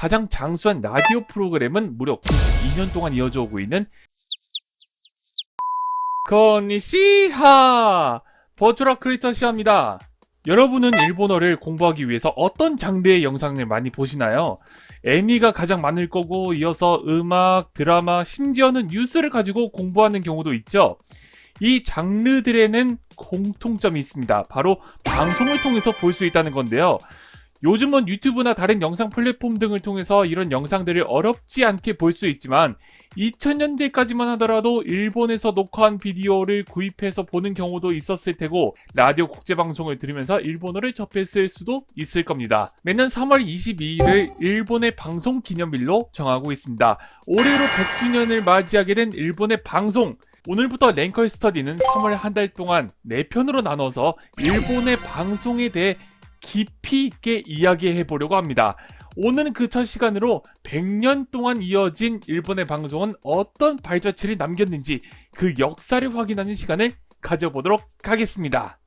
가장 장수한 라디오 프로그램은 무려 92년 동안 이어져 오고 있는 건니시하 버추라 크리에이터 시합니다. 여러분은 일본어를 공부하기 위해서 어떤 장르의 영상을 많이 보시나요? 애니가 가장 많을 거고 이어서 음악, 드라마, 심지어는 뉴스를 가지고 공부하는 경우도 있죠. 이 장르들에는 공통점이 있습니다. 바로 방송을 통해서 볼 수 있다는 건데요. 요즘은 유튜브나 다른 영상 플랫폼 등을 통해서 이런 영상들을 어렵지 않게 볼 수 있지만 2000년대까지만 하더라도 일본에서 녹화한 비디오를 구입해서 보는 경우도 있었을 테고 라디오 국제방송을 들으면서 일본어를 접했을 수도 있을 겁니다. 매년 3월 22일을 일본의 방송 기념일로 정하고 있습니다. 올해로 100주년을 맞이하게 된 일본의 방송! 오늘부터 랭컬 스터디는 3월 한 달 동안 4편으로 나눠서 일본의 방송에 대해 깊이 있게 이야기해 보려고 합니다. 오늘은 그 첫 시간으로 100년 동안 이어진 일본의 방송은 어떤 발자취를 남겼는지 그 역사를 확인하는 시간을 가져보도록 하겠습니다.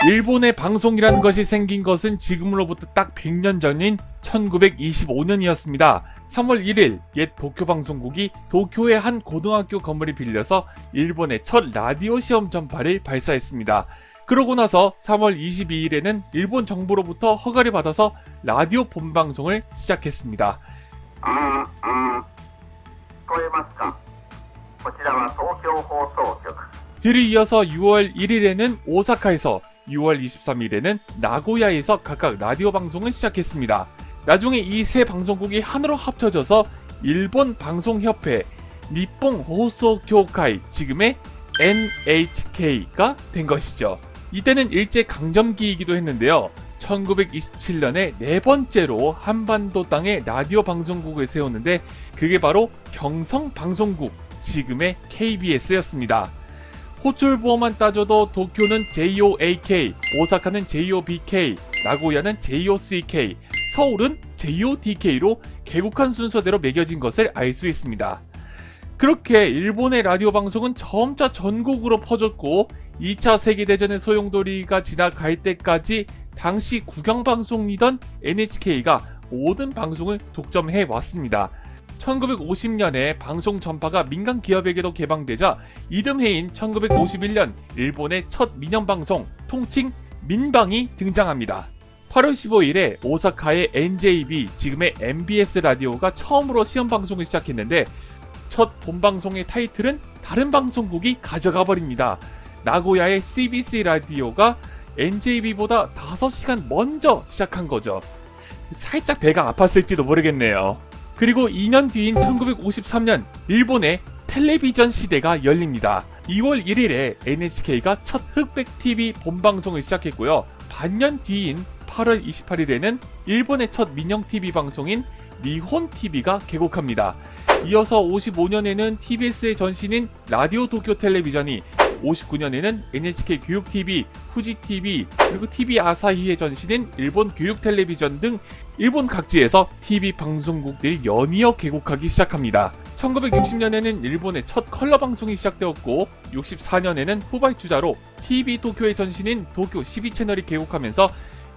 일본의 방송이라는 것이 생긴 것은 지금으로부터 딱 100년 전인 1925년이었습니다. 3월 1일 옛 도쿄방송국이 도쿄의 한 고등학교 건물을 빌려서 일본의 첫 라디오 시험 전파를 발사했습니다. 그러고 나서 3월 22일에는 일본 정부로부터 허가를 받아서 라디오 본방송을 시작했습니다. 들이 이어서 6월 1일에는 오사카에서 6월 23일에는 나고야에서 각각 라디오 방송을 시작했습니다. 나중에 이 세 방송국이 하나로 합쳐져서 일본 방송협회 니폰 호소 교kai 지금의 NHK가 된 것이죠. 이때는 일제 강점기이기도 했는데요. 1927년에 네 번째로 한반도 땅에 라디오 방송국을 세웠는데 그게 바로 경성방송국 지금의 KBS였습니다. 호출보어만 따져도 도쿄는 JOAK, 오사카는 JOBK, 나고야는 JOCK, 서울은 JODK로 개국한 순서대로 매겨진 것을 알 수 있습니다. 그렇게 일본의 라디오 방송은 점차 전국으로 퍼졌고 2차 세계대전의 소용돌이가 지나갈 때까지 당시 국영방송이던 NHK가 모든 방송을 독점해 왔습니다. 1950년에 방송 전파가 민간 기업에게도 개방되자 이듬해인 1951년 일본의 첫 민영방송 통칭 민방이 등장합니다. 8월 15일에 오사카의 NJB 지금의 MBS 라디오가 처음으로 시험방송을 시작했는데 첫 본방송의 타이틀은 다른 방송국이 가져가 버립니다. 나고야의 CBC 라디오가 NJB보다 5시간 먼저 시작한 거죠. 살짝 배가 아팠을지도 모르겠네요. 그리고 2년 뒤인 1953년 일본의 텔레비전 시대가 열립니다. 2월 1일에 NHK가 첫 흑백 TV 본방송을 시작했고요. 반년 뒤인 8월 28일에는 일본의 첫 민영 TV 방송인 니혼 TV가 개국합니다. 이어서 55년에는 TBS의 전신인 라디오 도쿄 텔레비전이 59년에는 NHK 교육TV, 후지TV, 그리고 TV 아사히의 전신인 일본 교육텔레비전 등 일본 각지에서 TV 방송국들이 연이어 개국하기 시작합니다. 1960년에는 일본의 첫 컬러 방송이 시작되었고 64년에는 후발주자로 TV 도쿄의 전신인 도쿄 12채널이 개국하면서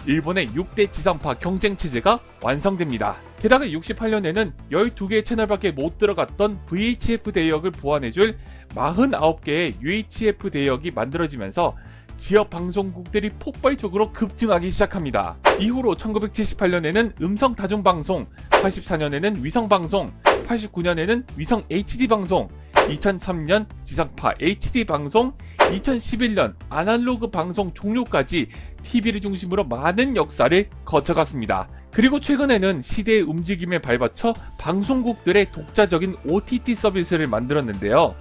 일본의 6대 지상파 경쟁 체제가 완성됩니다. 게다가 68년에는 12개의 채널밖에 못 들어갔던 VHF 대역을 보완해줄 49개의 UHF 대역이 만들어지면서 지역 방송국들이 폭발적으로 급증하기 시작합니다. 이후로 1978년에는 음성 다중방송, 84년에는 위성방송, 89년에는 위성 HD방송, 2003년 지상파 HD방송, 2011년 아날로그 방송 종료까지 TV를 중심으로 많은 역사를 거쳐갔습니다. 그리고 최근에는 시대의 움직임에 발맞춰 방송국들의 독자적인 OTT 서비스를 만들었는데요.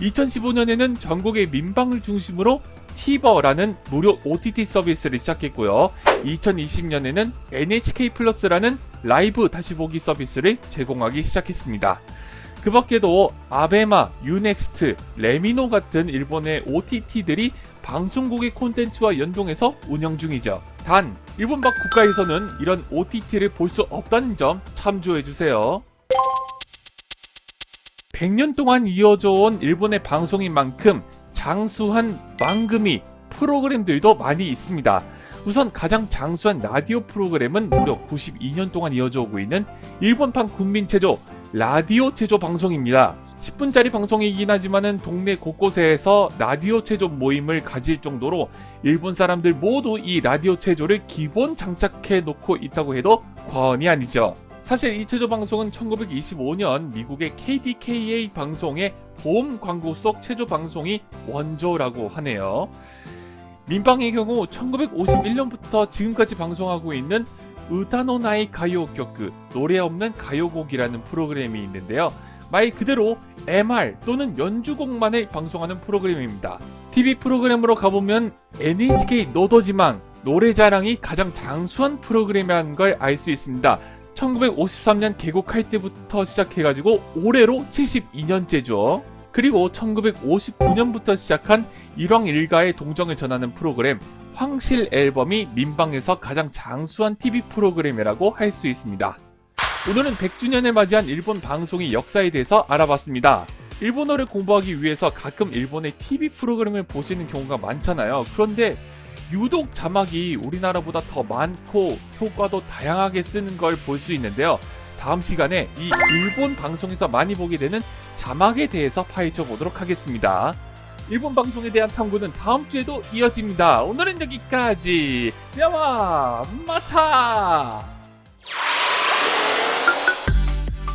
2015년에는 전국의 민방을 중심으로 티버라는 무료 OTT 서비스를 시작했고요. 2020년에는 NHK 플러스라는 라이브 다시 보기 서비스를 제공하기 시작했습니다. 그 밖에도 아베마, 유넥스트, 레미노 같은 일본의 OTT들이 방송국의 콘텐츠와 연동해서 운영 중이죠. 단, 일본 밖 국가에서는 이런 OTT를 볼 수 없다는 점 참조해주세요. 100년 동안 이어져 온 일본의 방송인 만큼 장수한 망금이 프로그램들도 많이 있습니다. 우선 가장 장수한 라디오 프로그램은 무려 92년 동안 이어져 오고 있는 일본판 국민체조 라디오 체조 방송입니다. 10분짜리 방송이긴 하지만은 동네 곳곳에서 라디오 체조 모임을 가질 정도로 일본 사람들 모두 이 라디오 체조를 기본 장착해 놓고 있다고 해도 과언이 아니죠. 사실 이 체조 방송은 1925년 미국의 KDKA 방송의 보험 광고 속 체조 방송이 원조라고 하네요. 민방의 경우 1951년부터 지금까지 방송하고 있는 우타노나이 가요격그 노래 없는 가요곡이라는 프로그램이 있는데요. 말 그대로 MR 또는 연주곡만을 방송하는 프로그램입니다. TV 프로그램으로 가보면 NHK 노도지망 노래자랑이 가장 장수한 프로그램이라는 걸 알 수 있습니다. 1953년 개국할 때부터 시작해가지고 올해로 72년째죠. 그리고 1959년부터 시작한 일왕일가의 동정을 전하는 프로그램 황실 앨범이 민방에서 가장 장수한 TV 프로그램이라고 할 수 있습니다. 오늘은 100주년을 맞이한 일본 방송의 역사에 대해서 알아봤습니다. 일본어를 공부하기 위해서 가끔 일본의 TV 프로그램을 보시는 경우가 많잖아요. 그런데 유독 자막이 우리나라보다 더 많고 효과도 다양하게 쓰는 걸 볼 수 있는데요. 다음 시간에 이 일본 방송에서 많이 보게 되는 자막에 대해서 파헤쳐 보도록 하겠습니다. 일본 방송에 대한 탐구는 다음 주에도 이어집니다. 오늘은 여기까지. 야마 마타.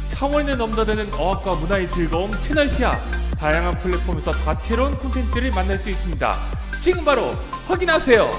차원을 넘나드는 어학과 문화의 즐거움 채널시아. 다양한 플랫폼에서 다채로운 콘텐츠를 만날 수 있습니다. 지금 바로 확인하세요.